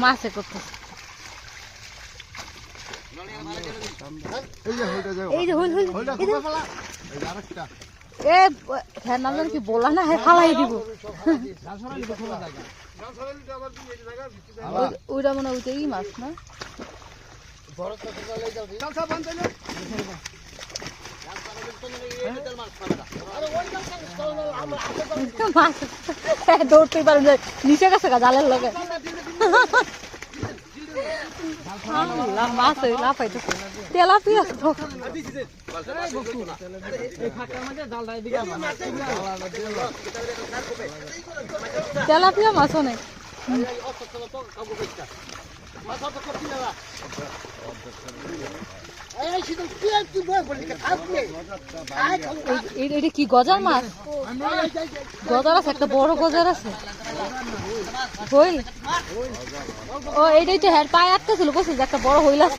মাছে করতেছে কি বলা না ফালাই দিব ওইটা মনে হয় ওইটাই মাছ না দৌড়তে পারেন নিচে গেছে জালের লগে মাছ লাফাইতেছে তেলাপিয়া তেলাপিয়া মাছ অনেক এটা কি গজার মাছ গজার আছে একটা বড় গজার আছে ও এটাই তো হ্যাঁ পায়ে আটকা ছিল বলছিল যে একটা বড় হইল